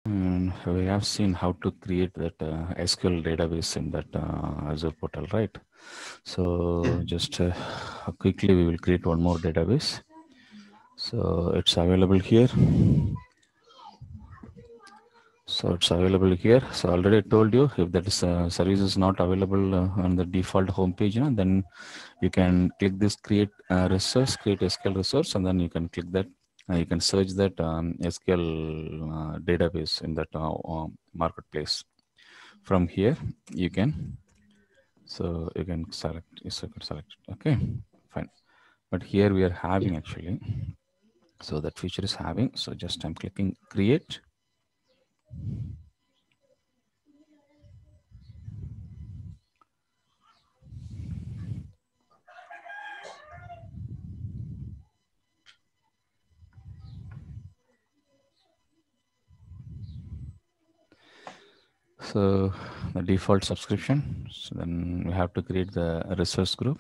We have seen how to create that SQL database in that Azure portal, right? So just quickly, we will create one more database. So it's available here. So it's available here. So already I told you, if that is, service is not available on the default homepage, then you can click this create resource, create SQL resource, and then you can click that. You can search that SQL database in that marketplace. From here, you can, so you can select, yes, you can select it. Okay, fine. But here we are having actually, so that feature is having, so just I'm clicking create. So the default subscription, so then we have to create the resource group.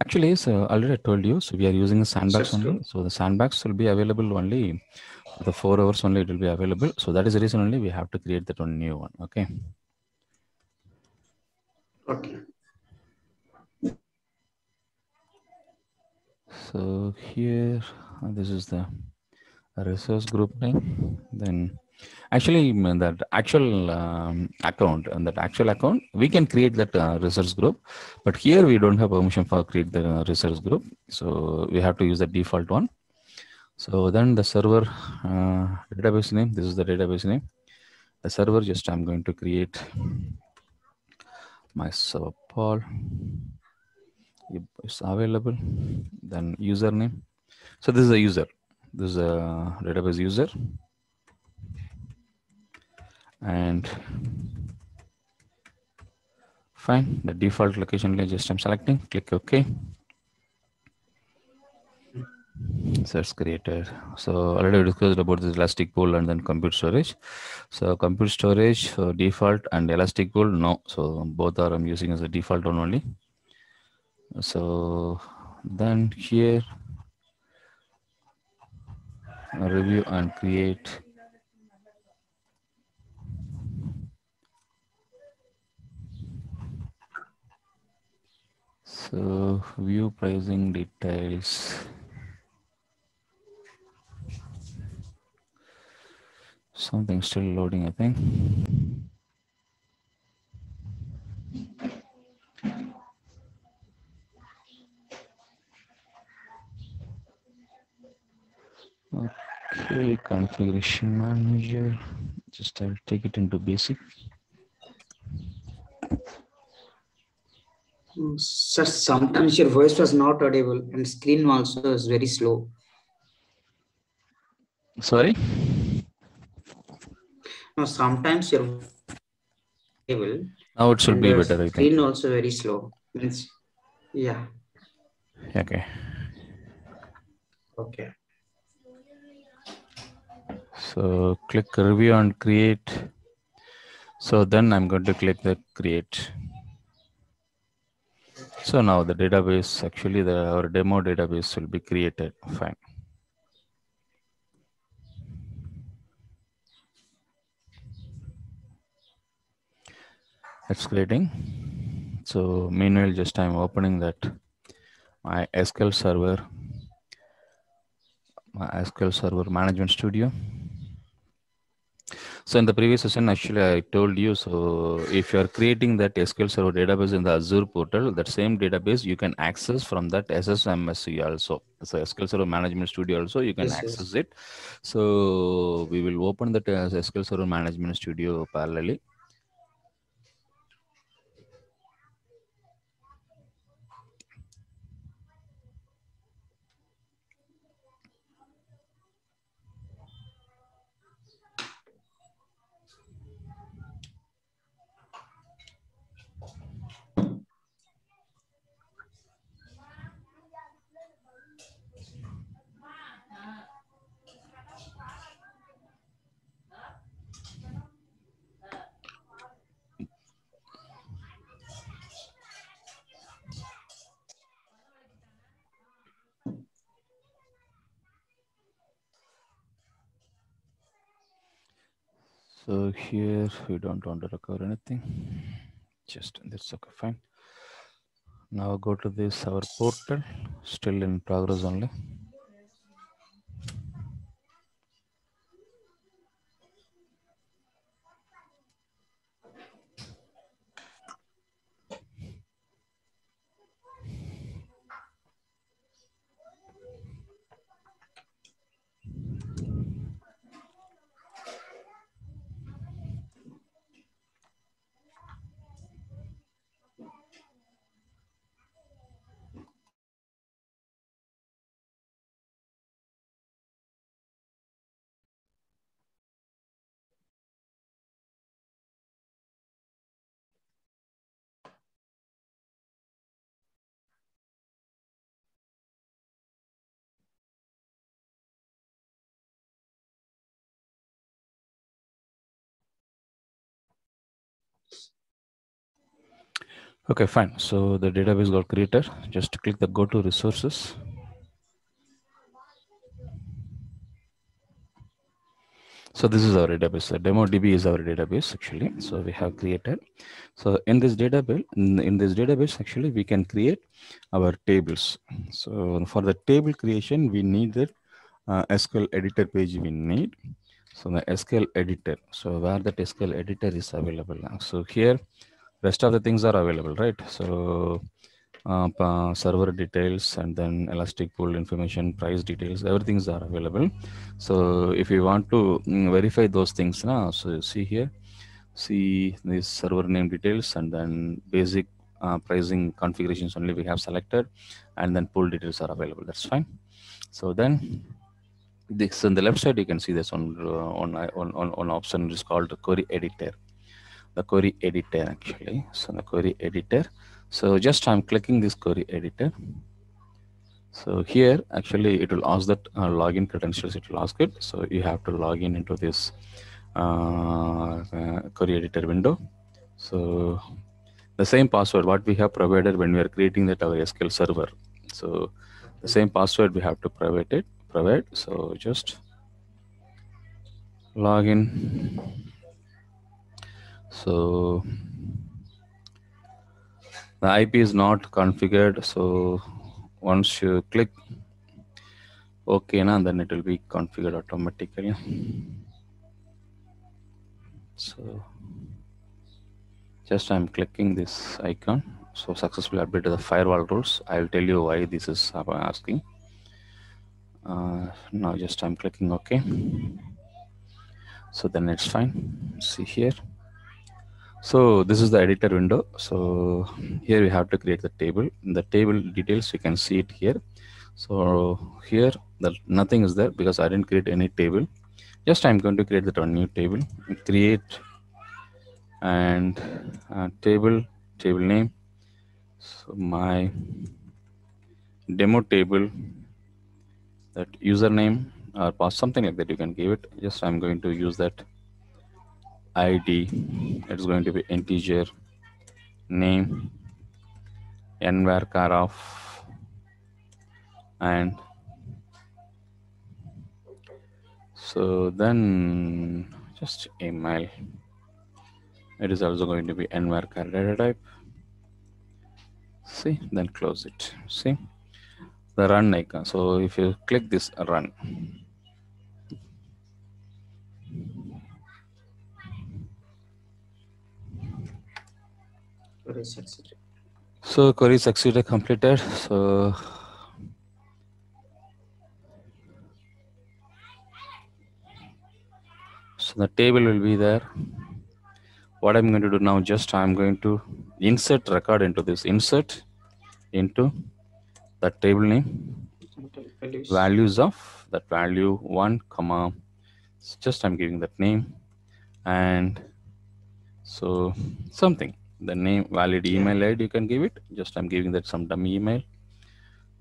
Actually, so already I told you, so we are using a sandbox only. So the sandbox will be available only for the 4 hours only, it will be available. So that is the reason only we have to create that one new one. Okay. Okay. So here, this is the resource group name. Then actually that actual account, and that actual account, we can create that resource group, but here we don't have permission for create the resource group. So we have to use the default one. So then the server database name, this is the database name. The server, just I'm going to create my server Paul. It's available. Then username. So this is a user. This is a database user. And fine, the default location just I'm selecting, click OK. So it's created. So already we discussed about this elastic pool and then compute storage. So compute storage default and elastic pool, no. So both are I'm using as a default one only. So then here review and create. So view pricing details. Something still loading, I think. Okay, configuration manager. Just I'll take it into basic. Sir, sometimes your voice was not audible and screen also is very slow. Sorry? No, sometimes your voice is audible. Now it should be better, I think. Screen also very slow. Means, yeah. Okay. Okay. So click review and create. So then I'm going to click the create. So now the database, actually our demo database will be created. Fine. It's creating. So meanwhile, just I'm opening that my SQL server management studio. So in the previous session, actually, I told you, so if you're creating that SQL Server database in the Azure portal, that same database you can access from that SSMSC also. So SQL Server Management Studio also, you can access it. So we will open that SQL Server Management Studio parallelly. So here we don't want to record anything. Just that's okay, fine. Now go to this our portal, still in progress only. Okay, fine. So the database got created. Just click the go to resources. So this is our database. DemoDB is our database actually. So we have created. So in this database, actually we can create our tables. So for the table creation, we need the SQL editor page we need. So the SQL editor. So where that SQL editor is available now. So here, rest of the things are available, right? So server details and then elastic pool information, price details, everything's are available. So if you want to verify those things now, so see here, see this server name details and then basic pricing configurations only we have selected, and then pool details are available. That's fine. So then this on the left side you can see this on option is called query editor. The query editor actually. So the query editor. So just I'm clicking this query editor. So here actually it will ask that login credentials. It will ask it. So you have to log in into this query editor window. So the same password what we have provided when we are creating that our SQL server. So the same password we have to provide. So just log in. So the IP is not configured. So once you click OK, then it will be configured automatically. So just I'm clicking this icon. So successfully updated the firewall rules. I'll tell you why this is asking. Now just I'm clicking OK. So then it's fine. See here. So this is the editor window. So here we have to create the table. The table details you can see it here. So here nothing is there because I didn't create any table. Just I'm going to create that one new table. Create and table name. So my demo table, that username or pass something like that you can give it. Just I'm going to use that ID. It's going to be integer name nvarchar of and so then just email. It is also going to be nvarchar data type. See, then close it. See the run icon. So if you click this run, Query succeeded. so query succeeded completed. So the table will be there. What I'm going to do now, just I'm going to insert record into this, insert into the table name, values of that value 1 comma, just I'm giving that name, and so something, the name, valid email ID you can give it, just I'm giving that some dummy email,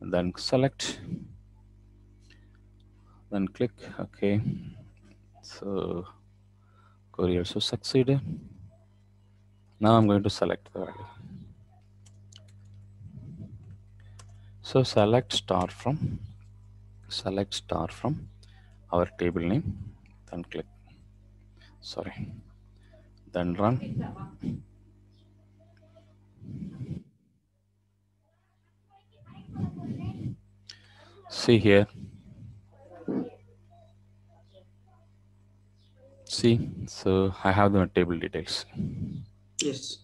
and then select, then click OK. So query also succeeded. Now I'm going to select the value. So select star from our table name, then click. Sorry. Then run. See here. See, so I have the table details. Yes.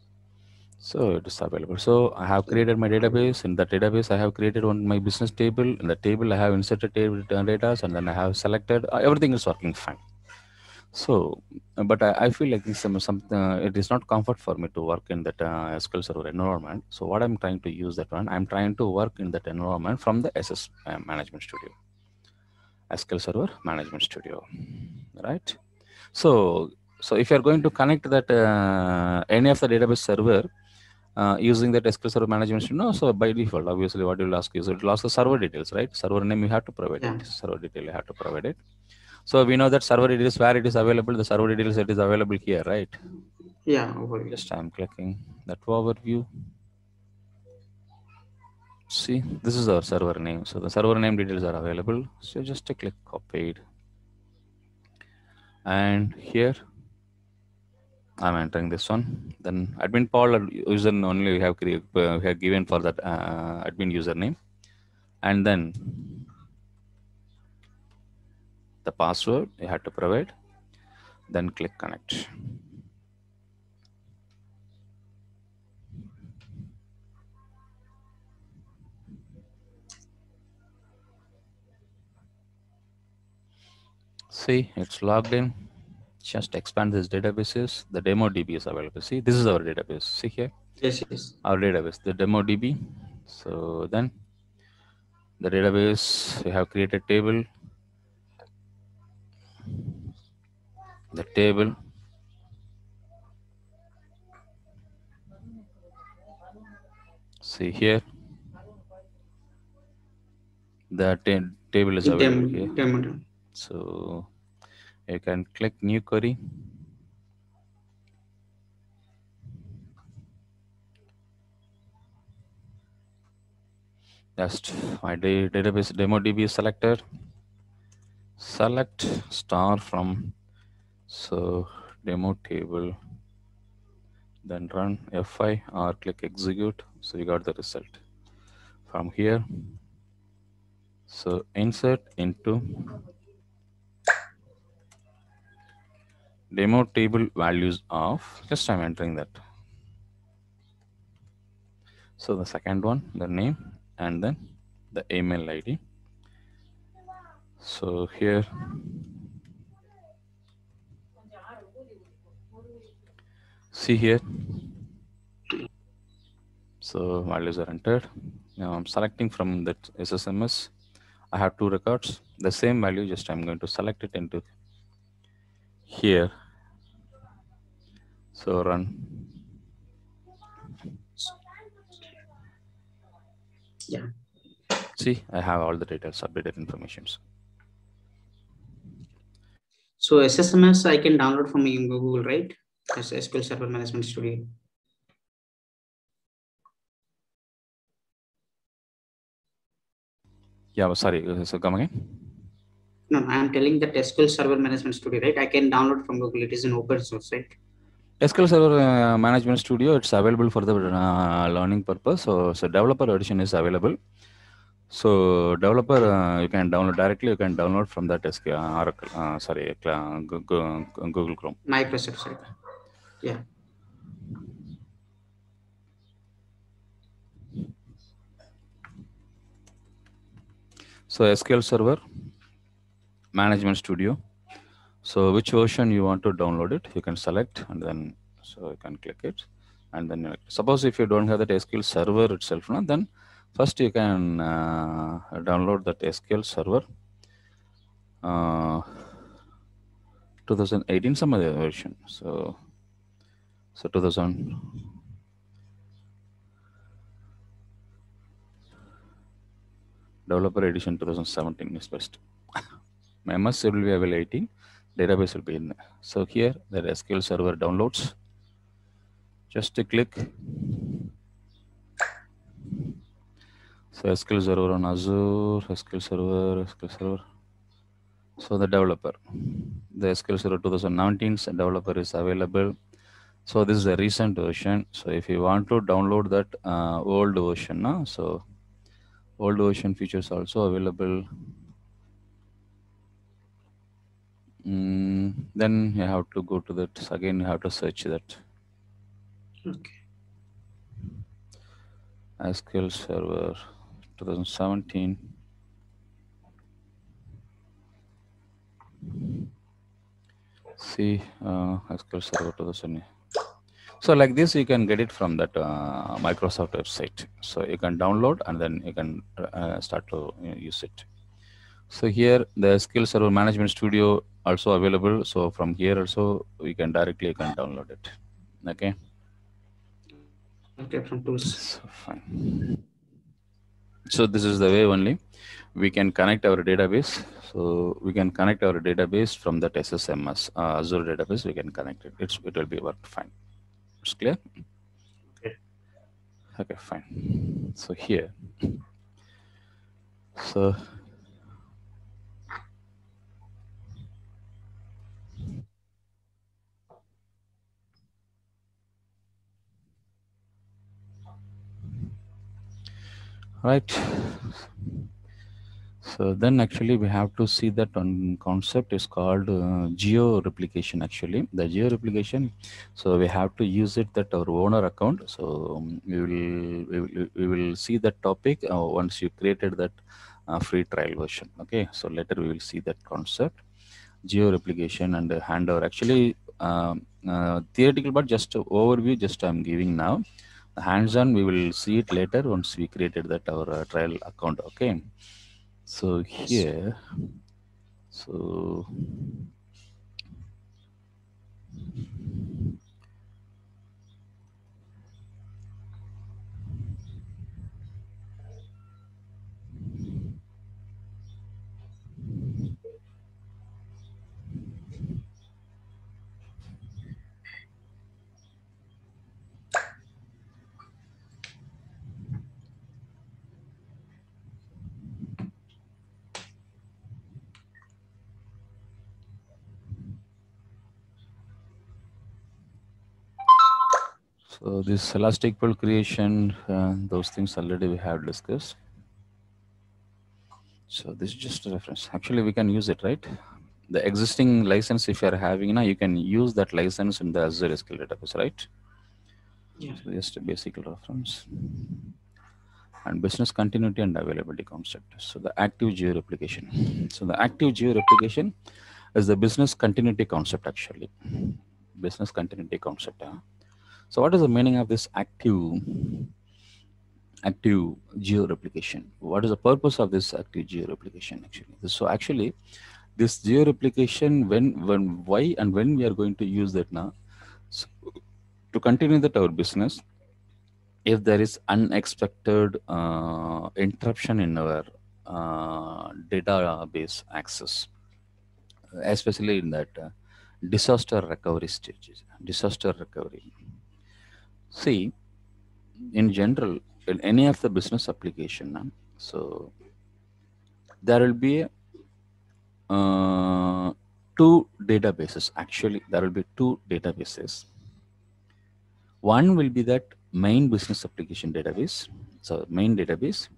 So it is available. So I have created my database. In the database, I have created my business table. In the table, I have inserted table data, and then I have selected. Everything is working fine. So, but I feel like this it is not comfort for me to work in that SQL Server environment. So what I'm trying to use that one, I'm trying to work in that environment from the SS Management Studio, SQL Server Management Studio, right? So if you're going to connect that any of the database server using that SQL Server Management Studio, so by default, obviously, what you'll ask is it will ask the server details, right? Server name you have to provide it. Server detail you have to provide it. So we know that server details where it is available. The server details it is available here, right? Yeah, overview. Just I'm clicking that overview. See, this is our server name. So the server name details are available. So just click copied. And here I'm entering this one. Then admin Paul user only we have given for that admin username, and then the password you have to provide. Then click connect. See, it's logged in. Just expand this databases. The demo DB is available. See, this is our database. See here. Yes, yes. Our database, the demo DB. So then the database, we have created table. The table. See here. The table is available here. So you can click new query. Just my database demo DB is selected. Select star from demo table. Then run F5 or click execute. So you got the result from here. So insert into demo table values of, just I'm entering that. So the second one, the name, and then the email ID. So here, see here. So values are entered. Now I'm selecting from that SSMS. I have two records. The same value, just I'm going to select it into here. So run. Yeah. See, I have all the details, updated informations. So SSMS I can download from Google, right? As SQL Server Management Studio. Yeah, sorry. So come again. No, I'm telling that SQL Server Management Studio, right? I can download from Google. It is an open source, right? SQL Server Management Studio, it's available for the learning purpose. So developer edition is available. So developer, you can download directly. You can download from that Oracle, Google Chrome. Microsoft site. Yeah. So SQL Server Management Studio. So which version you want to download it, you can select, and then so you can click it, and then suppose if you don't have that SQL Server itself, then first you can download that SQL Server 2018 some other version. So 2000 developer edition 2017 is best. MS will be available 18, database will be in there. So here the SQL Server downloads. Just to click. So SQL Server on Azure, SQL Server. So the developer, the SQL Server 2019 developer is available. So this is a recent version. So if you want to download that old version, so old version features also available. Then you have to go to that again. You have to search that. Okay. SQL Server 2017. See, SQL Server 2017. So like this, you can get it from that Microsoft website. So you can download and then you can start to use it. So here the SQL Server Management Studio also available. So from here also you can directly download it. Okay. Okay, from tools. So fine. So this is the way only we can connect our database. So we can connect our database from that SSMS Azure database. We can connect it. It will be work fine. It's clear. Okay. Okay, fine. So here. So right. So then actually we have to see that one concept is called geo replication. Actually the geo replication, so we have to use it that our owner account. So we will see that topic once you created that free trial version. Okay, so later we will see that concept geo replication and handover. Actually theoretical, but just overview just I'm giving now. Hands-on we will see it later once we created that our trial account. Okay. So here, so this elastic pool creation, those things already we have discussed. So this is just a reference. Actually, we can use it, right? The existing license, if you are having now, you can use that license in the Azure SQL database, right? Yeah. So just a basic reference. And business continuity and availability concept. So the active geo replication. So the active geo replication is the business continuity concept actually. Business continuity concept. So what is the meaning of this active geo replication? What is the purpose of this active geo replication actually? So actually this geo replication, why and when we are going to use that now? So to continue that our business, if there is unexpected interruption in our database access, especially in that disaster recovery stages, disaster recovery. See, in general, in any of the business application, so there will be two databases. Actually, there will be two databases. One will be that main business application database, so main database.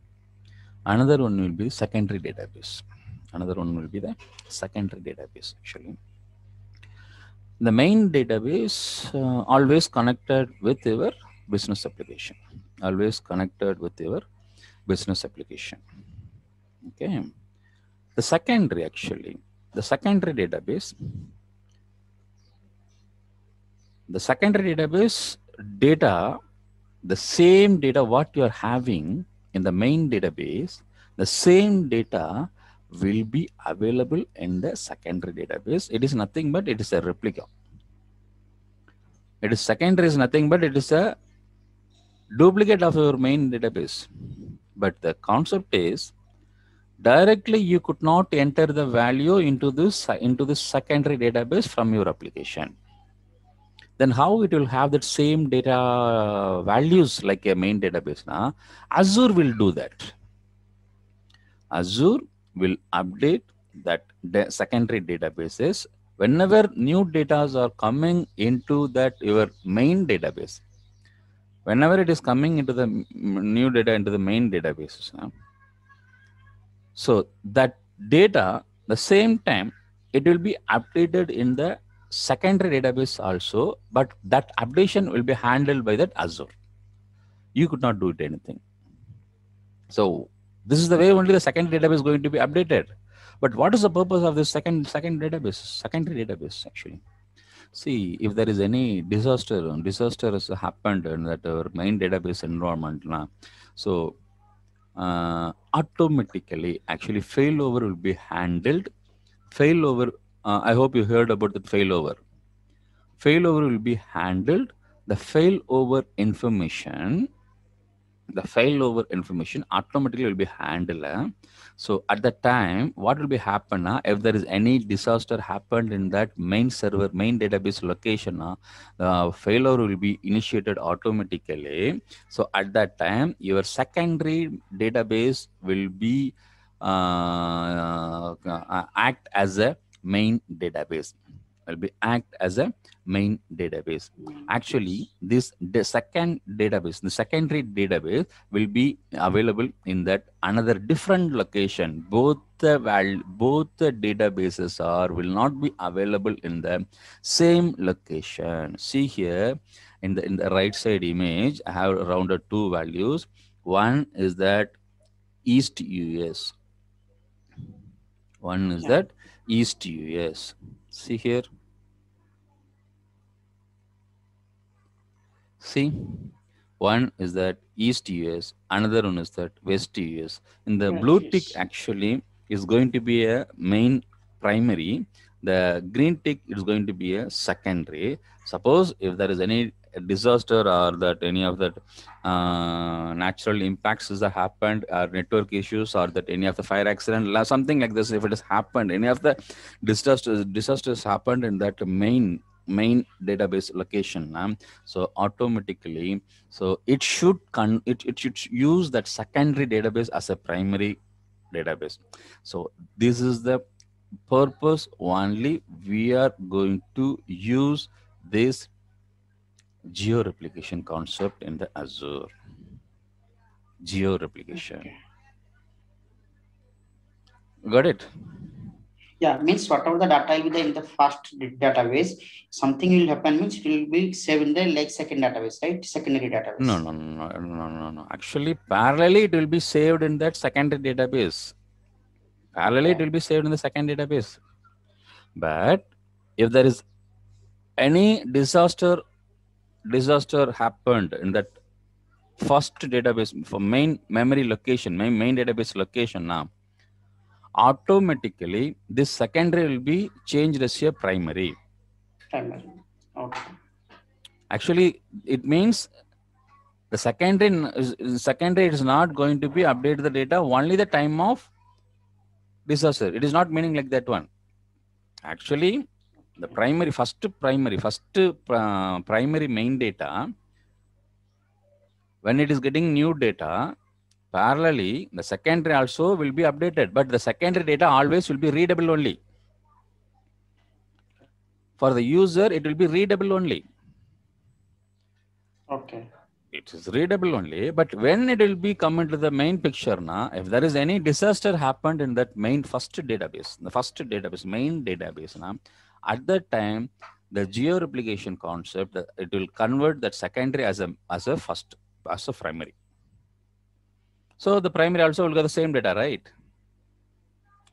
Another one will be secondary database. Another one will be the secondary database actually. The main database always connected with your business application. Always connected with your business application. Okay. The secondary actually, the secondary database data, the same data what you are having in the main database, the same data will be available in the secondary database. It is nothing but it is a replica. It is secondary is nothing but it is a duplicate of your main database. But the concept is directly you could not enter the value into this secondary database from your application. Then how it will have that same data values like a main database? Azure will do that. Azure will update that secondary databases, whenever new data are coming into that your main database, whenever it is coming into the new data into the main databases, so that data, the same time, it will be updated in the secondary database also, but that updation will be handled by that Azure. You could not do it anything. So this is the way only the secondary database is going to be updated. But what is the purpose of this secondary database actually? See, if there is any disaster has happened in that our main database environment, so automatically actually failover will be handled. Failover, I hope you heard about the failover. Failover will be handled. The failover information automatically will be handled. So at the time, what will be happen if there is any disaster happened in that main server, main database location, failover will be initiated automatically. So at that time, your secondary database will be act as a main database. Actually, the secondary database will be available in that another different location. Both the databases will not be available in the same location. See here in the right side image, I have rounded two values. One is that East US. One is that East US. See here. See, one is that East US, another one is that West US. In the blue tick actually is going to be a main primary. The green tick is going to be a secondary. Suppose if there is any disaster or that any of that natural impacts has happened, or network issues, or that any of the fire accident, something like this, if it has happened, any of the disasters happened in that main database location, so automatically, so it should use that secondary database as a primary database. So this is the purpose only we are going to use this geo replication concept in the Azure. Geo replication. Got it? Yeah, means whatever the data will be in the first database, something will happen, means it will be saved in the like second database, right? Secondary database. No. Actually, parallelly it will be saved in that secondary database. It will be saved in the second database. But if there is any disaster happened in that first database for main memory location, main database location, now automatically this secondary will be changed as a primary. Okay. Actually, it means the secondary is not going to be updated the data only the time of disaster. It is not meaning like that one. Actually, the primary main data, when it is getting new data, parallelly the secondary also will be updated, but the secondary data always will be readable only. For the user, it will be readable only. Okay. It is readable only, but when it will be come into the main picture now, if there is any disaster happened in that main main database now, at that time, the geo replication concept, it will convert that secondary as a primary. So the primary also will get the same data, right?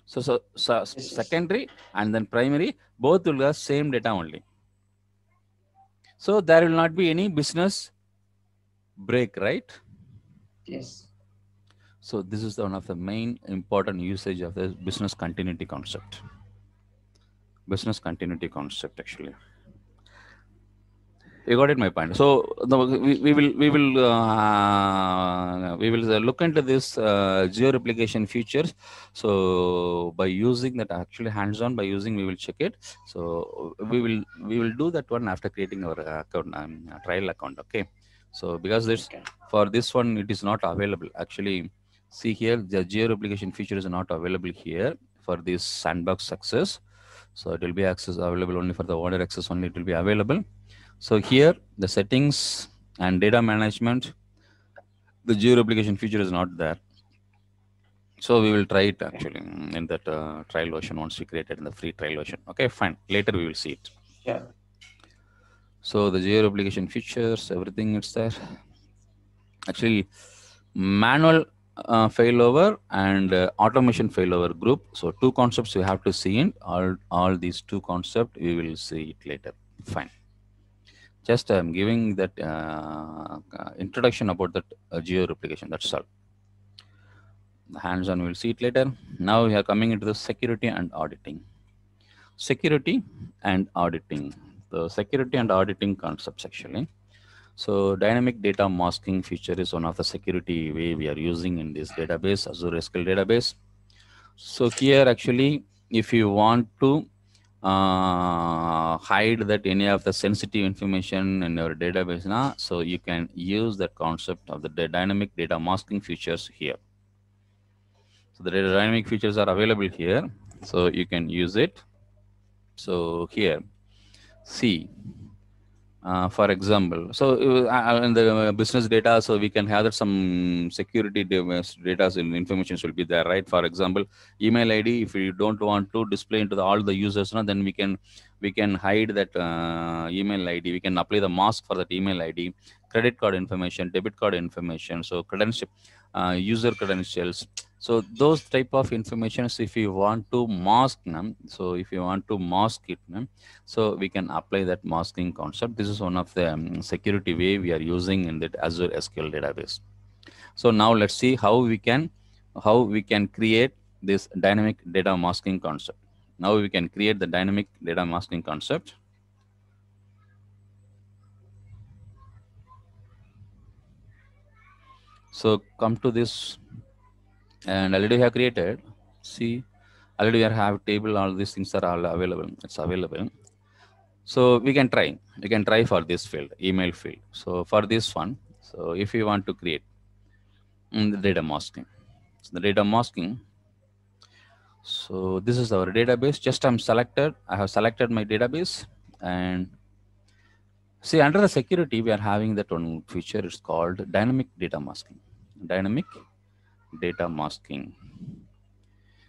So secondary and then primary, both will get same data only. So there will not be any business break, right? Yes. So this is one of the main important usage of the business continuity concept. Actually. You got it, my point. So we will look into this geo replication features. So by using that, actually hands-on by using, we will check it. So we will do that one after creating our account, trial account. Okay. So because for this one, it is not available. Actually, see here, the geo replication feature is not available here. for this sandbox access. So it will be available only for the order access only. It will be available. So here the settings and data management, the geo replication feature is not there. So we will try it actually in that trial version once we create it in the free trial version. Okay, fine. Later we will see it. Yeah. So the geo replication features, everything is there. Actually, manual failover and automation failover group. So two concepts we have to see in all these two concepts. We will see it later. Fine. Just I'm giving that introduction about that geo replication. That's all. Hands-on, we'll see it later. Now we are coming into the security and auditing. Security and auditing. The security and auditing concepts actually. So dynamic data masking feature is one of the security way we are using in this database, Azure SQL database. So here actually, if you want to hide that any of the sensitive information in your database now, so you can use that concept of the dynamic data masking features here. So the dynamic features are available here, so you can use it. So here, see, for example, so in the business data, so we can have that some security data information should be there, right? For example, email ID, if you don't want to display into all the users, then we can hide that email ID. We can apply the mask for that email ID, credit card information, debit card information, so credential, user credentials. So those type of informations, if you want to mask them, so if you want to mask it, so we can apply that masking concept. This is one of the security way we are using in that Azure SQL database. So now let's see how we can create this dynamic data masking concept. Now we can create the dynamic data masking concept. So come to this, and already we have created. See, already we have table. All these things are all available. It's available. So we can try for this field, email field. So for this one, so if you want to create the data masking, so the data masking. So this is our database. Just I have selected my database, and see under the security, we are having that one feature. It's called dynamic data masking. Dynamic data masking.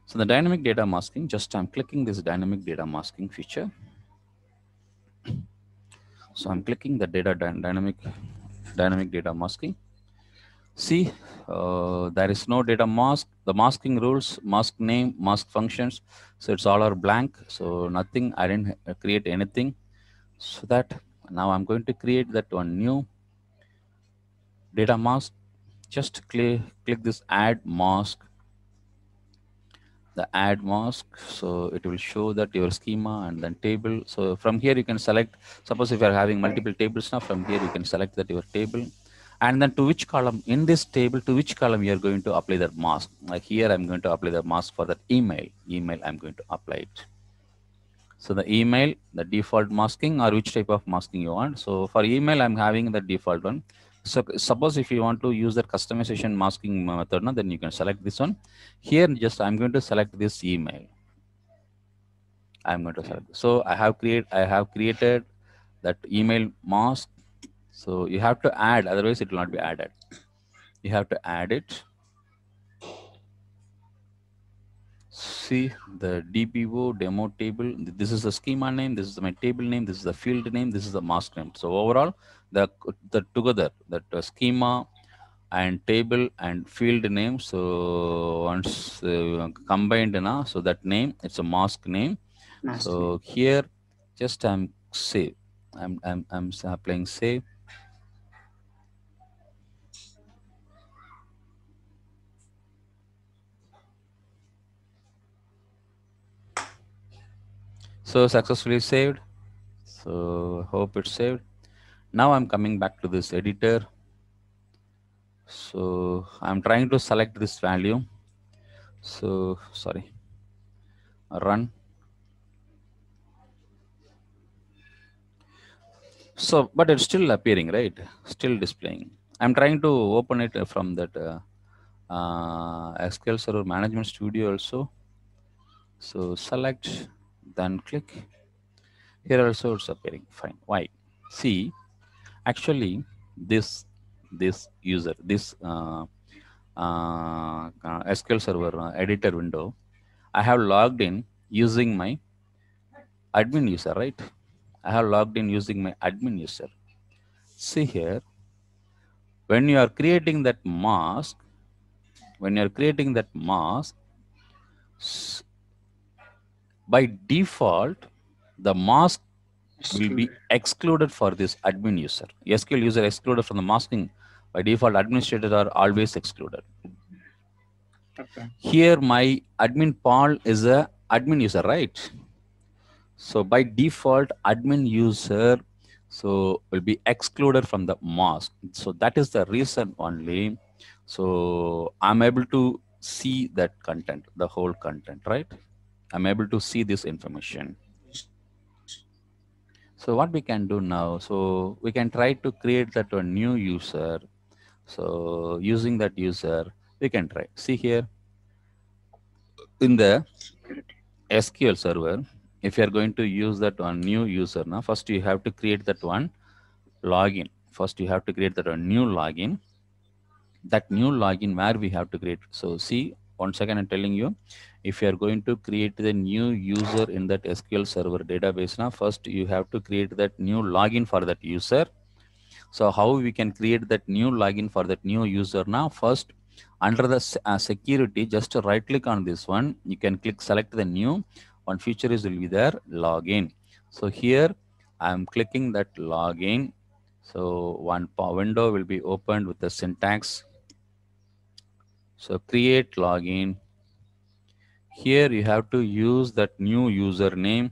So the dynamic data masking, just I'm clicking this dynamic data masking feature. So I'm clicking the dynamic data masking. See, there is no data mask. The masking rules, mask name, mask functions. So it's all are blank. So nothing, I didn't create anything. So that now I'm going to create that one new data mask. Just click this add mask. The add mask, so it will show that your schema and then table. So from here you can select, suppose if you are having multiple tables now, from here you can select that your table, and then to which column in this table, to which column you are going to apply that mask. Like here I'm going to apply the mask for that email I'm going to apply it. So the email, the default masking, or which type of masking you want. So for email I'm having the default one. So suppose if you want to use that customization masking method, then you can select this one. Here just I'm going to select this email. I'm going to select. So I have created that email mask. So you have to add, otherwise it will not be added. You have to add it. See the DPO demo table. This is the schema name. This is my table name. This is the field name. This is the mask name. So overall, the together that schema and table and field name. So once combined now, so that name, it's a mask name. So here, just I'm save. I'm applying save. So successfully saved. So hope it's saved. Now I'm coming back to this editor. So I'm trying to select this value. So sorry, run. So, but it's still appearing, right? Still displaying. I'm trying to open it from that SQL Server Management Studio also. So select, then click. Here also it's appearing fine. Why? See, actually this user, this SQL Server editor window, I have logged in using my admin user, right? I have logged in using my admin user. See here, when you are creating that mask, by default, the mask will be excluded for this admin user. SQL user excluded from the masking. By default, administrators are always excluded. Okay. Here, my admin Paul is a admin user, right? So by default, admin user will be excluded from the mask. So that is the reason only. So I'm able to see that content, the whole content, right? I'm able to see this information. So what we can do now, so we can try to create that a new user. So using that user, we can try. See here in the SQL server, if you are going to use that one new user, now first you have to create that one login. First you have to create that one new login. That new login where we have to create. So see, once again I'm telling you, if you are going to create the new user in that SQL server database, now first you have to create that new login for that user. So how we can create that new login for that new user? Now first, under the security, just right click on this one. You can click select the new one. Feature is will be there, login. So here I'm clicking that login. So one window will be opened with the syntax. So create login. Here you have to use that new username.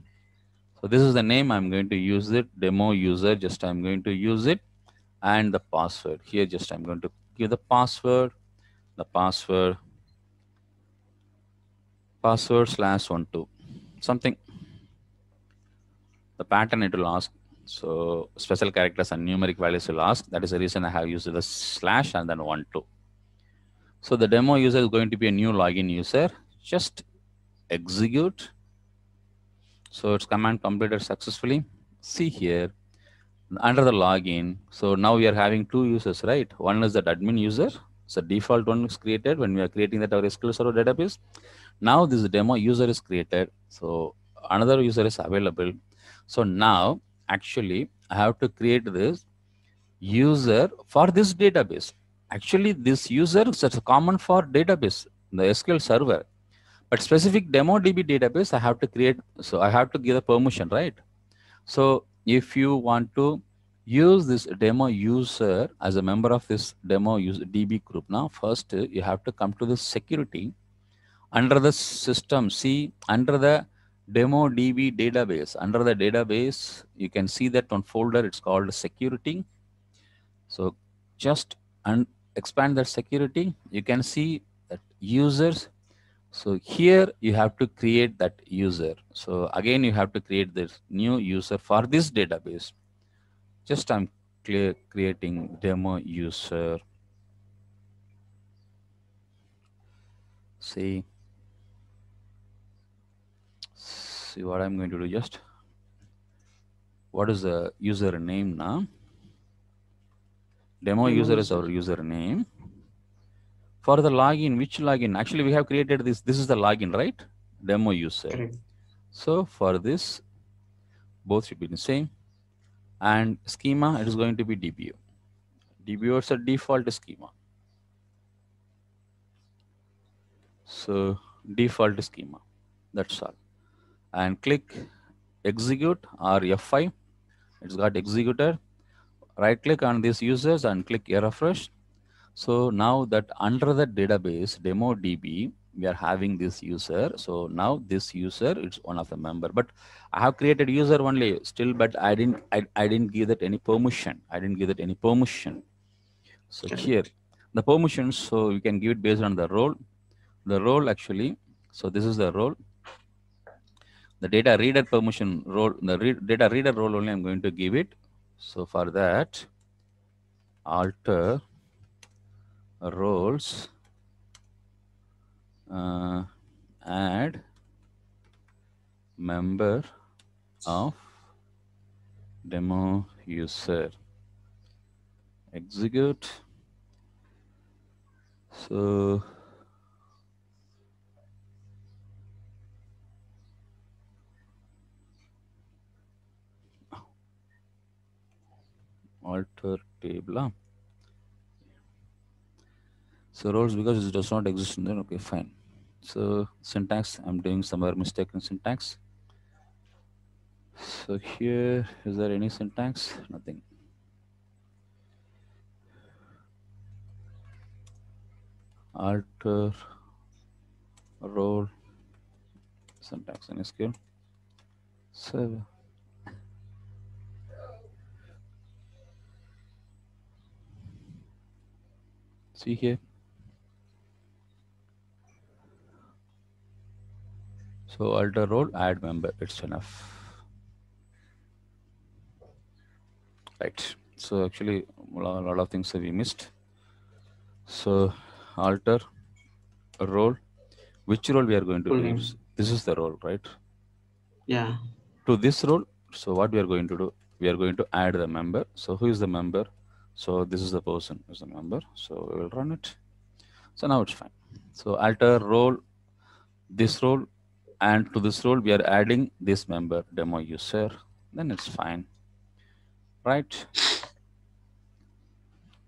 So this is the name I'm going to use it, demo user, just I'm going to use it. And the password here, just I'm going to give the password /12 something. The pattern it will ask, so special characters and numeric values will ask. That is the reason I have used the slash and then 12. So the demo user is going to be a new login user. Just execute. So it's command completed successfully. See here under the login. So now we are having two users, right? One is that admin user. So default one is created when we are creating that our SQL Server database. Now this demo user is created. So another user is available. So now actually I have to create this user for this database. Actually this user is common for database, the SQL Server. But specific DemoDB database I have to create. So I have to give the permission, right? So if you want to use this demo user as a member of this demo user DB group, now first you have to come to the security under the system. See under the demo DB database, under the database, you can see that one folder, it's called security. So just expand that security. You can see that users. So here you have to create that user. So again, you have to create this new user for this database. Just I'm creating demo user. See what I'm going to do. Just what is the user name now? Demo user is our username. For the login, which login? Actually, we have created this. This is the login, right? Demo user. Correct. So for this, both should be the same. And schema, it is going to be DBO. DBO is a default schema. So default schema, that's all. And click execute or F5. It's got executed. Right click on these users and click refresh. So now that under the database demo DB, we are having this user. So now this user, it's one of the member, but I have created user only still, but I didn't give that any permission. So here the permissions, so you can give it based on the role. The role actually, so this is the role. The data reader permission role, the data reader role only I'm going to give it. So for that, alter roles, add member of demo user. Execute. So alter table. So roles, because it does not exist in there. Okay, fine. So syntax, I'm doing somewhere mistake in syntax. So here, is there any syntax? Nothing. Alter role syntax in SQL. So see here. So alter role, add member, it's enough. Right. So actually a lot of things that we missed. So alter role, which role we are going to use? This is the role, right? Yeah. To this role, so what we are going to do? We are going to add the member. So who is the member? So this is the person who is the member. So we will run it. So now it's fine. So alter role, this role, and to this role we are adding this member, demo user. Then it's fine, right?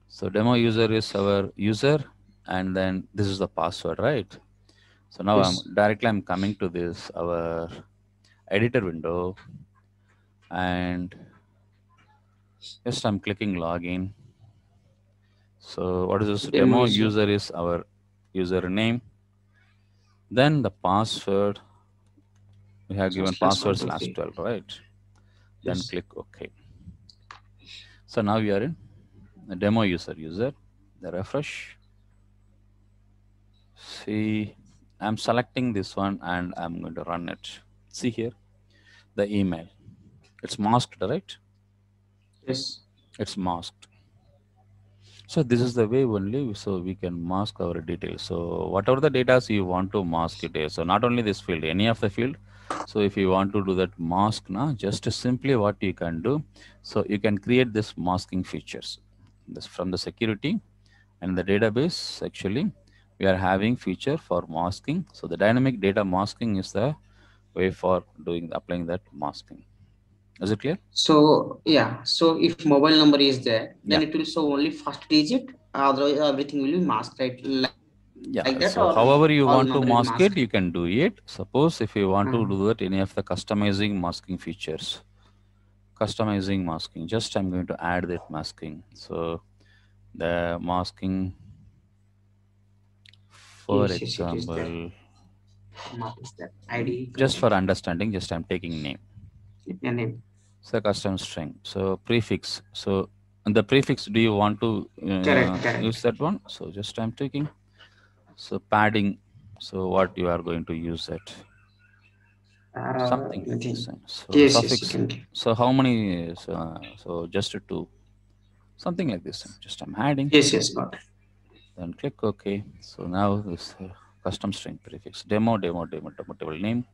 So demo user is our user, and then this is the password, right? So now Yes. I'm coming to this our editor window, and just I'm clicking login. So what is this? Demo user is our username. Then the password, we have given password /12, right? Yes. Then click OK. So now we are in the demo user. The refresh. See, I'm selecting this one and I'm going to run it. See here, the email. It's masked, right? Yes. It's masked. So this is the way only so we can mask our details. So whatever the data you want to mask it is. So not only this field, any of the field. So if you want to do that mask now, just simply what you can do. So you can create this masking features. This from the security and the database. Actually, we are having feature for masking. So the dynamic data masking is the way for applying that masking. Is it clear? So yeah, so if mobile number is there, then it will show only first digit. Otherwise, everything will be masked, right? Yeah. Like that, so or however you want to mask masked? it, you can do it. Suppose if you want to do that, any of the customizing masking features, customizing masking. Just I'm going to add that masking. So the masking, for example, ID. Just for understanding, just I'm taking name. Name. So custom string. So prefix. So the prefix, do you want to correct. use that one? So just I'm taking. So padding. So what you are going to use it? Something. So yes, suffix. Yes, so how many? So just a 2. Something like this. Just I'm adding. Yes, got it. Then click OK. So now this custom string prefix demo table name.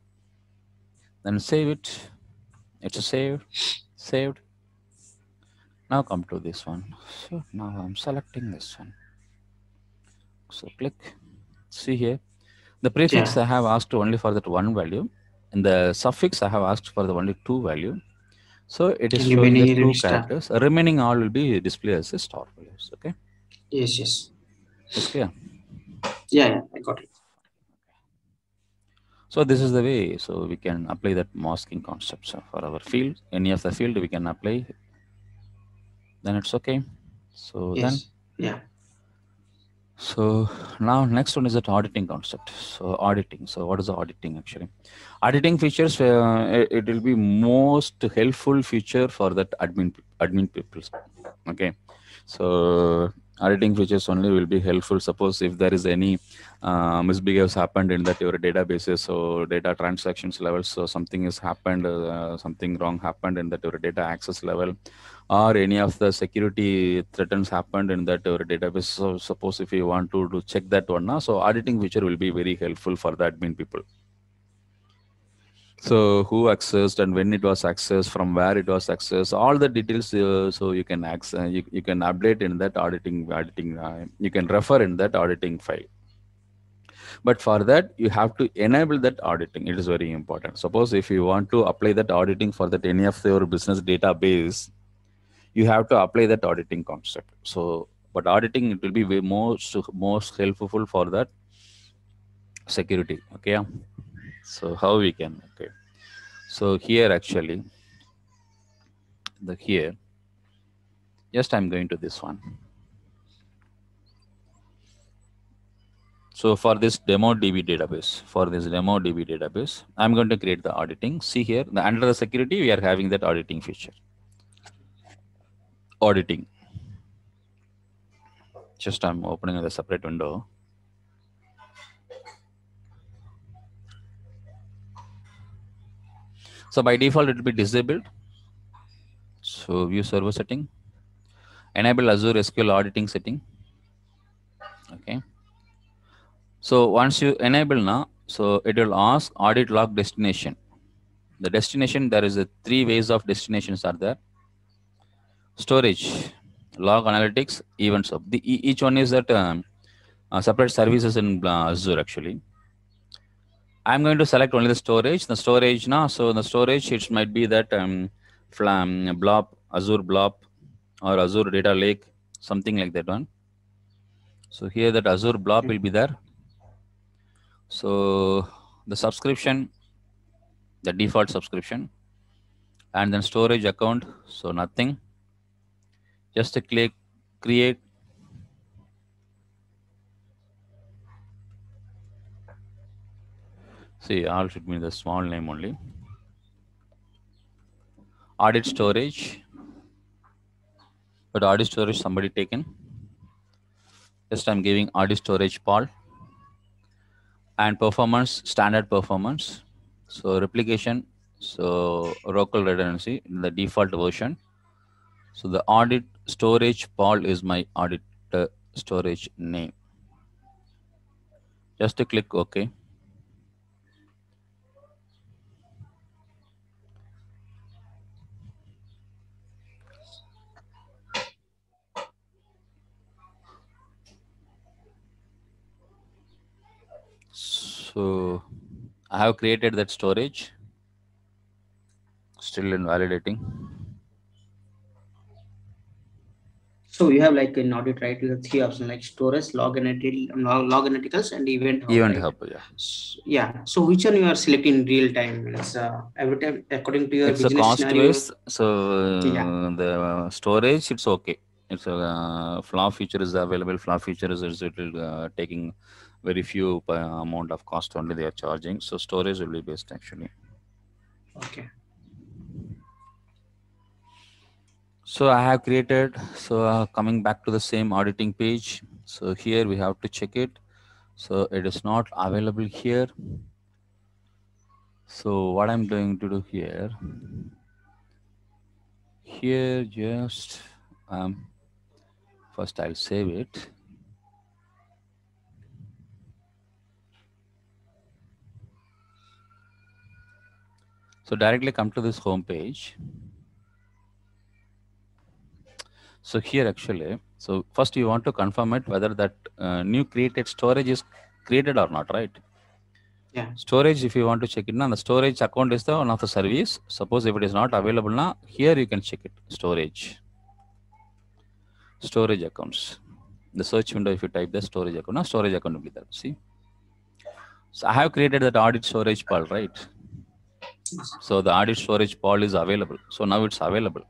Then save it. It's saved. Now come to this one. So now I'm selecting this one. So click. See here, the prefix I have asked only for that 1 value, and the suffix I have asked for the only 2 value. So it is showing the 2 characters. Remaining all will be displayed as a star values. Okay. Yes. It's clear. Yeah, I got it. So this is the way. So we can apply that masking concept. So for our field, any of the field we can apply. Then it's okay. So then so now next one is that auditing concept. So auditing. So what is the auditing actually? Auditing features, it will be most helpful feature for that admin people. Okay. So auditing features only will be helpful. Suppose if there is any misbehaves happened in that your databases, so data transactions levels, so something has happened, something wrong happened in that your data access level, or any of the security threats happened in that your database. So suppose if you want to check that one now, so auditing feature will be very helpful for the admin people. So who accessed and when it was accessed, from where it was accessed, all the details. So you can access, you can update in that auditing. You can refer in that auditing file. But for that, you have to enable that auditing. It is very important. Suppose if you want to apply that auditing for that any of your business database, you have to apply that auditing concept. So, but auditing, it will be way most helpful for that security. Okay. So how we can, okay. So here actually, here, just I'm going to this one. So for this demo DB database, I'm going to create the auditing. See here, under the security, we are having that auditing feature. Auditing. Just I'm opening a separate window. So by default, it will be disabled. So view server setting. Enable Azure SQL auditing setting. Okay. So once you enable now, so it will ask audit log destination. The destination, there is 3 ways of destinations are there. Storage, log analytics, events of each one is that separate services in Azure actually. I'm going to select only the storage. The storage now, so the storage it might be that blob, Azure blob, or Azure data lake, something like that one. So here that Azure blob will be there. So the subscription, the default subscription, and then storage account. So nothing. Just to click create. See, all should be the small name only. Audit storage. But audit storage somebody taken. Just I'm giving audit storage Paul. And performance, standard performance. So replication, so local redundancy, the default version. So the audit storage Paul is my audit storage name. Just to click OK. So I have created that storage. Still in validating. So you have like in audit, right? You have 3 options like storage, log analytics, and event hub. Event right? hub, yeah. Yeah. So which one you are selecting in real time? It's every time according to your it's business a cost scenario. base. So the storage, it's okay. It's a FLA feature is available. FLA feature is taking very few amount of cost only they are charging. So storage will be best actually. Okay. So I have created, so coming back to the same auditing page. So here we have to check it. So it is not available here. So what I'm going to do here, just first I'll save it. So directly come to this home page. So here actually, so first you want to confirm it whether that new created storage is created or not, right? Yeah. Storage, if you want to check it now, the storage account is the one of the service. Suppose if it is not available now, here you can check it. Storage accounts. The search window, if you type the storage account, now storage account will be there. See. So I have created that audit storage Paul, right? So the audit storage Paul is available. So now it's available.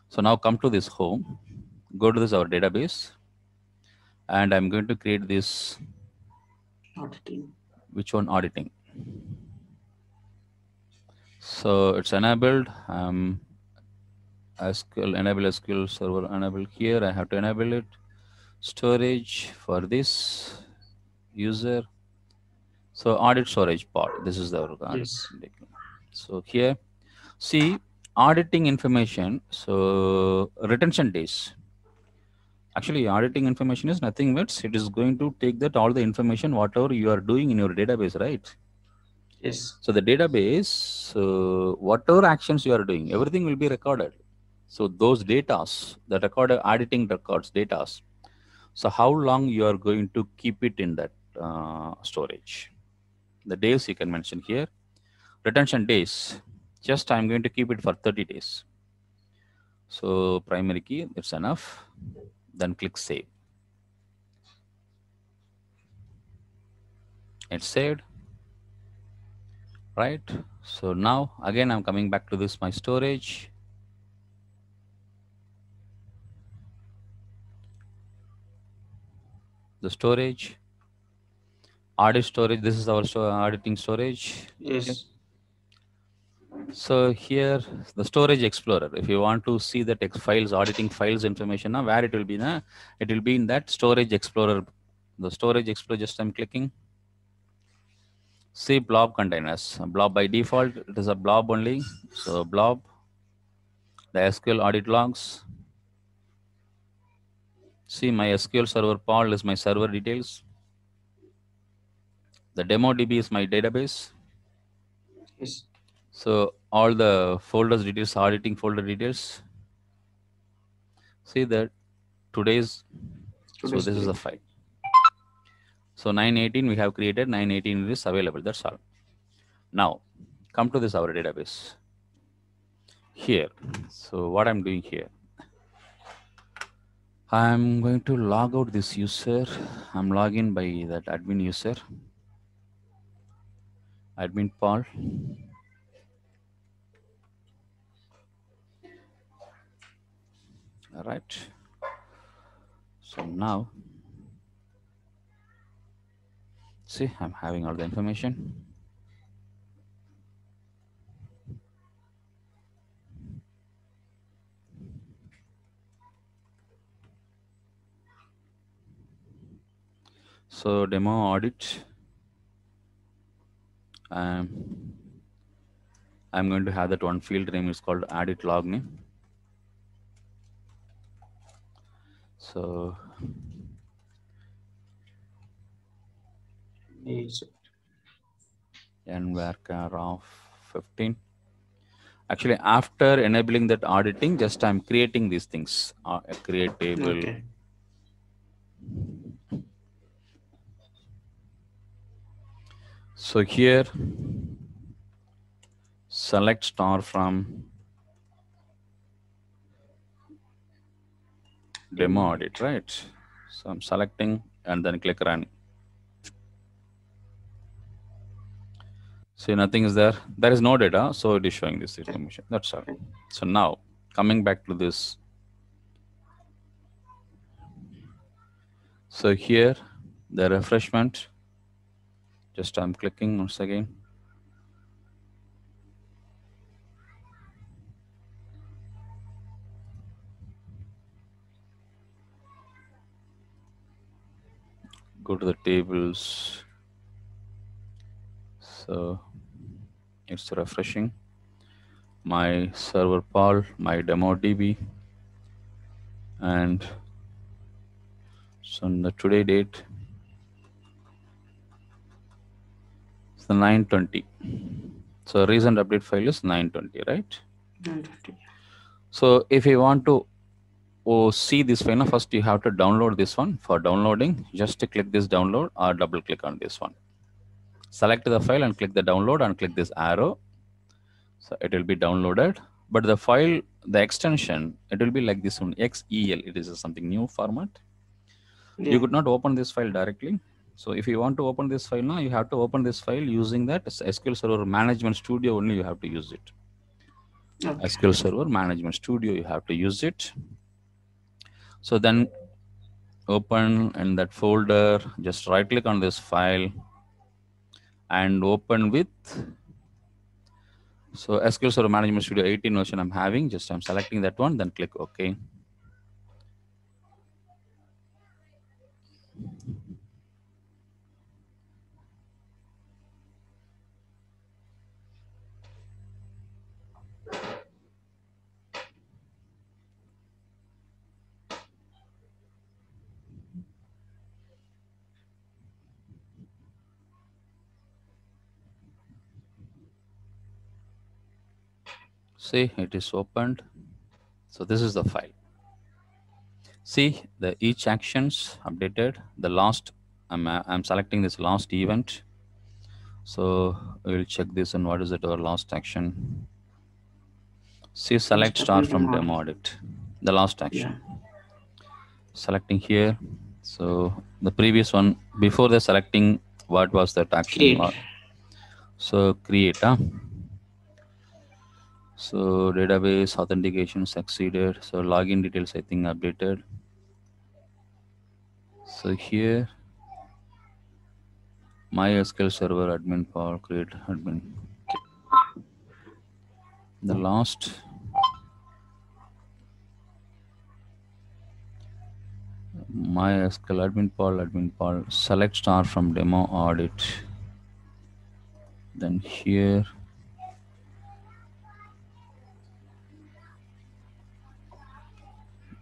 So now come to this home, go to this our database, and I'm going to create this auditing. Which one? Auditing. So it's enabled. SQL, enable SQL server enabled here. I have to enable it. Storage for this user. So audit storage part. This is the audit. So here, see auditing information. So retention days. Actually, auditing information is nothing but it is going to take that all the information whatever you are doing in your database, right? Yes. So the database, whatever actions you are doing, everything will be recorded. So those datas, the recorded auditing records, datas. So how long you are going to keep it in that storage? The days you can mention here. Retention days, just I'm going to keep it for 30 days. So primary key, it's enough. Then click save. It's saved, right? So now again, I'm coming back to this, my storage. The storage, audit storage, this is our auditing storage. Yes. Okay. So here, the storage explorer, if you want to see the text files, auditing files information, now where it will be, it will be in that storage explorer. The storage explorer, just I'm clicking. See blob containers. Blob by default, it is a blob only. So blob, the SQL audit logs. See my SQL server Paul is my server details. The demo DB is my database. Yes. So all the folders details, auditing folder details. See that today's, so this is a file. So 918 we have created, 918 is available, that's all. Now come to this our database here. So what I'm doing here, I'm going to log out this user. I'm logging by that admin user, admin Paul. All right. So now, see, I'm having all the information. So demo audit. I'm going to have that one field name is called audit log name. So Yes. and varchar of 15. Actually, after enabling that auditing, just I'm creating these things. Create table. Okay. So here, select star from demo audit, right? So I'm selecting and then click run. See, nothing is there. There is no data, so it is showing this information. That's all. So now coming back to this. So here, the refreshment, just I'm clicking once again. Go to the tables. So it's refreshing. My server Paul, my demo DB, and so on the today date, it's the 920. So recent update file is 920, right? 920. So if you want to see this file, first you have to download this one. For downloading, just click this download or double click on this one. Select the file and click the download and click this arrow. So it will be downloaded, but the file, the extension, it will be like this one, XEL. It is something new format. Yeah. You could not open this file directly. So if you want to open this file now, you have to open this file using that SQL Server Management Studio only. You have to use it. Okay. SQL Server Management Studio, you have to use it. So then open in that folder, just right click on this file and open with, so SQL Server Management Studio 18 version I'm having, just I'm selecting that one, then click OK. See, it is opened. So this is the file. See the each actions updated. The last, I'm selecting this last event. So we'll check this and what is it our last action. See select star from demo audit. The last action. Selecting here. So the previous one before the selecting what was that action? Create. So create. So database authentication succeeded. So login details I think updated. So here MySQL server admin file create admin. The last MySQL admin file select star from demo audit. Then here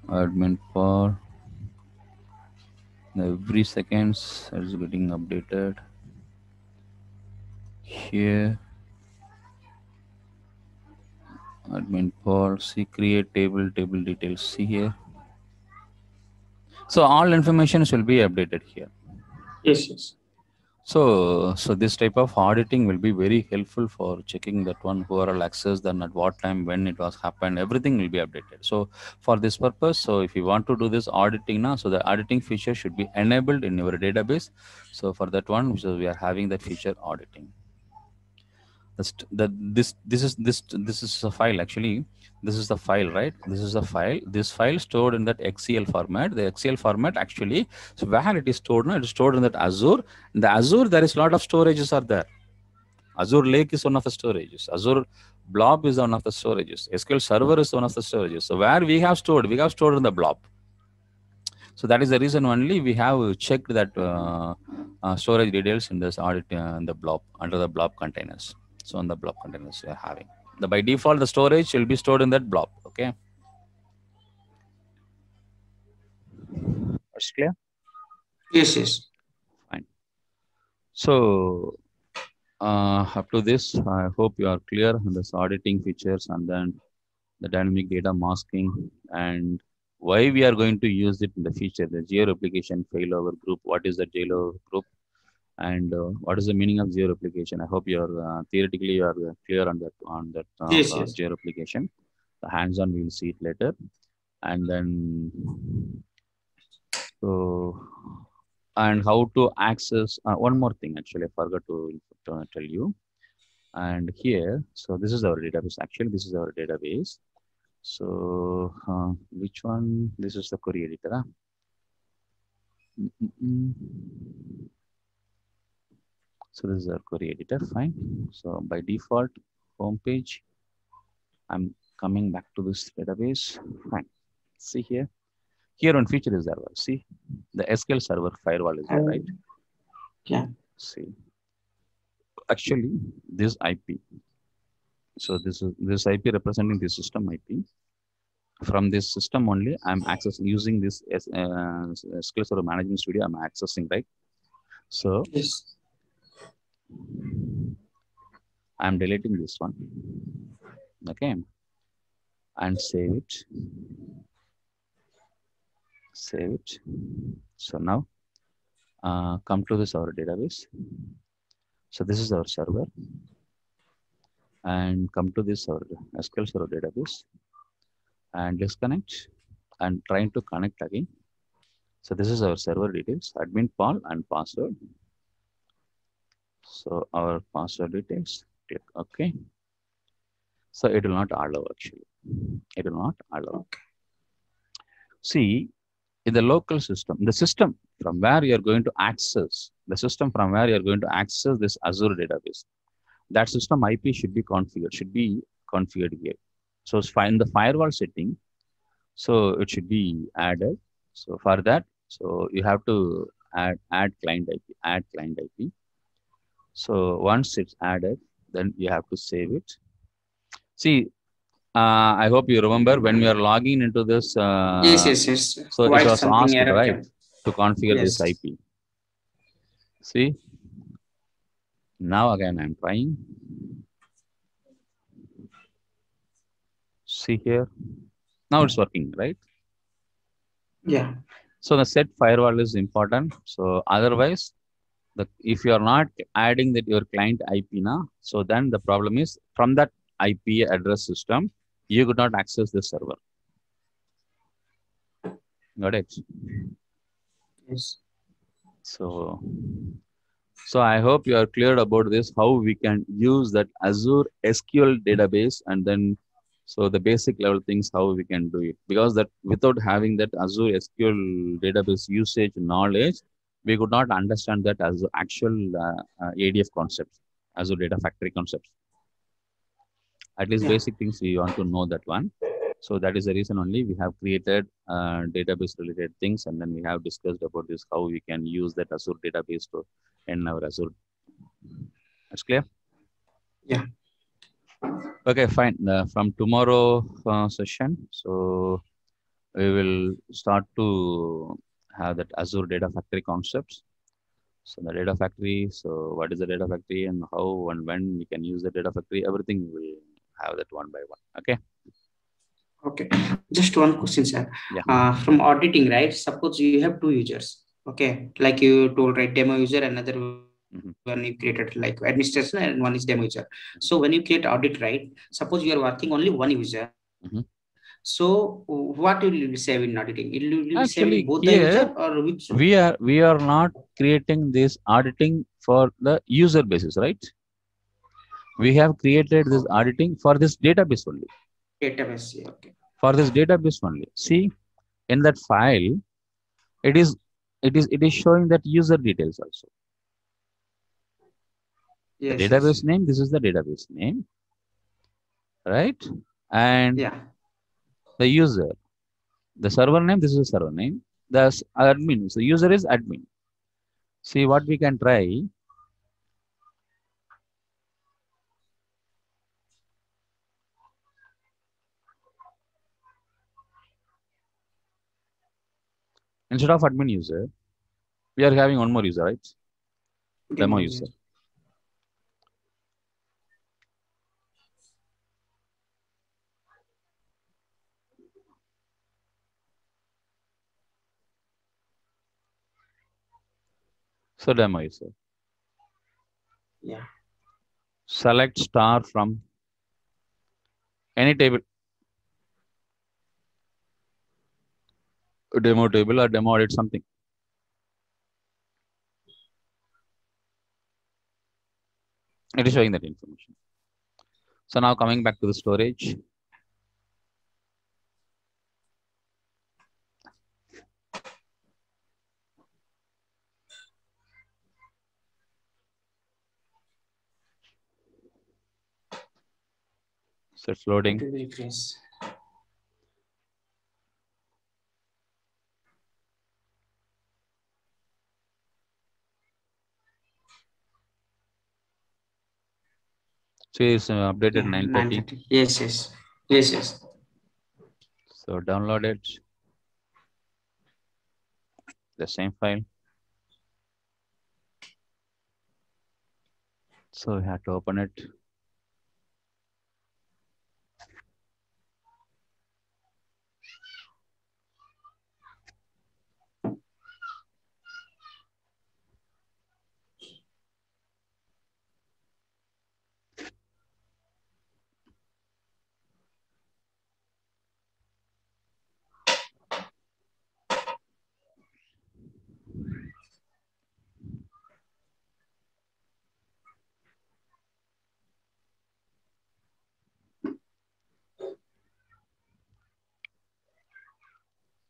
admin file. Every seconds is getting updated. Here admin file, see create table details, see here. So all information will be updated here. Yes. So this type of auditing will be very helpful for checking that one who are all access, then at what time, when it was happened, everything will be updated. So for this purpose, so if you want to do this auditing now, so the auditing feature should be enabled in your database. So for that one, so we are having that feature auditing. This is a file actually. This is the file, right? This is the file. This file stored in that XCL format. The XCL format actually, so where it is stored now, it is stored in that Azure. In the Azure, there is a lot of storages are there. Azure Lake is one of the storages. Azure Blob is one of the storages. SQL Server is one of the storages. So where we have stored in the Blob. So that is the reason only we have checked that storage details in this audit in the Blob, under the Blob containers. So on the Blob containers we are having. By default, the storage will be stored in that Blob. Okay. That's clear? Yes. Fine. So up to this, I hope you are clear on this auditing features and then the dynamic data masking and why we are going to use it in the future. The geo-replication failover group. What is the failover group? And what is the meaning of geo-replication? I hope you are theoretically you are clear on that Yes. geo-replication. The hands-on we will see it later, and then and how to access. One more thing, actually, I forgot to tell you. And here, so this is our database. Actually, this is our database. So which one? This is the query editor. So this is our query editor, fine. So by default, home page, I'm coming back to this database, fine. See here. Here one feature is there. See, the SQL Server firewall is there, right? Yeah. See, actually this IP. So this IP representing the system IP. From this system only, I'm accessing using this SQL Server Management Studio. I'm accessing, right? So yes. I'm deleting this one. Okay, and save it. Save it. So now come to this our database. So this is our server, and come to this our SQL Server database, and disconnect and trying to connect again. So this is our server details, admin Paul and password. So our password details, click OK. So it will not allow actually. It will not allow. See, in the local system, the system from where you are going to access, this Azure database, that system IP should be configured here. So find the firewall setting. So it should be added. So for that, so you have to add client IP, So once it's added, then you have to save it. See, I hope you remember when we are logging into this. Yes. So it was asked, right, to configure this IP. See, now again I'm trying. See here. Now it's working, right? Yeah. So the set firewall is important. So otherwise, if you are not adding that your client IP now, so then the problem is from that IP address system, you could not access the server. Got it? Yes. So I hope you are clear about this, how we can use that Azure SQL database, and then so the basic level things, how we can do it. Because that without having that Azure SQL database usage knowledge, we could not understand that as actual ADF concepts, Azure Data Factory concepts. At least Yeah. basic things we want to know that one. So that is the reason only we have created database related things, and then we have discussed about this, how we can use that Azure database to in our Azure. That's clear? Yeah. Okay, fine. From tomorrow session, so we will start to have that Azure Data Factory concepts. So the Data Factory, so what is the Data Factory and how and when we can use the Data Factory, everything we will have that one by one. Okay. Okay. Just one question, sir. Yeah. From auditing, right? Suppose you have two users. Okay. Like you told, right? Demo user, another one you created like administration, and one is demo user. So when you create audit, right? Suppose you are working only one user. So what will you save in auditing? Will you be saving both the user, or which? We are not creating this auditing for the user basis, right? We have created this auditing for this database only. Database, yeah, okay. For this database only. See, in that file, it is showing that user details also. Yes, the database name, this is the database name, right? And the user, the server name, this is the server name. The admin, so user is admin. See what we can try. Instead of admin user, we are having one more user, right? Demo user. So demo user. Yeah. Select star from any table. Demo table or demo audit something. It is showing that information. So now coming back to the storage. So it's loading. So it's updated 9:30. Yes. So download it. The same file. So we have to open it.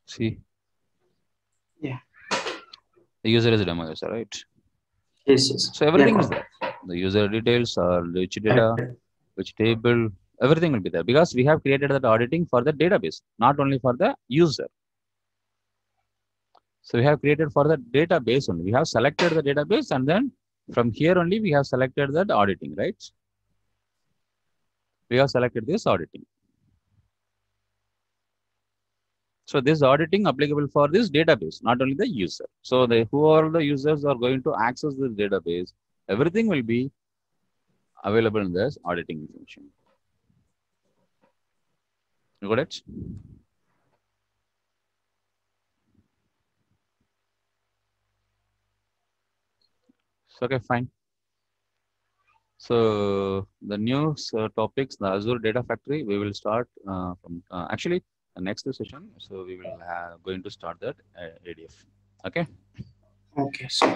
See. Yeah. The user is a demo user, right? Yes. So everything is there. The user details or which data, which table, everything will be there because we have created that auditing for the database, not only for the user. So we have created for the database only. We have selected the database, and then from here only we have selected that auditing, right? We have selected this auditing. So this auditing applicable for this database, not only the user. So whoever the users are going to access this database, everything will be available in this auditing information. You got it? Okay, fine. So the new topics, the Azure Data Factory, we will start from actually the next session. So we will going to start that ADF. Okay. Okay. So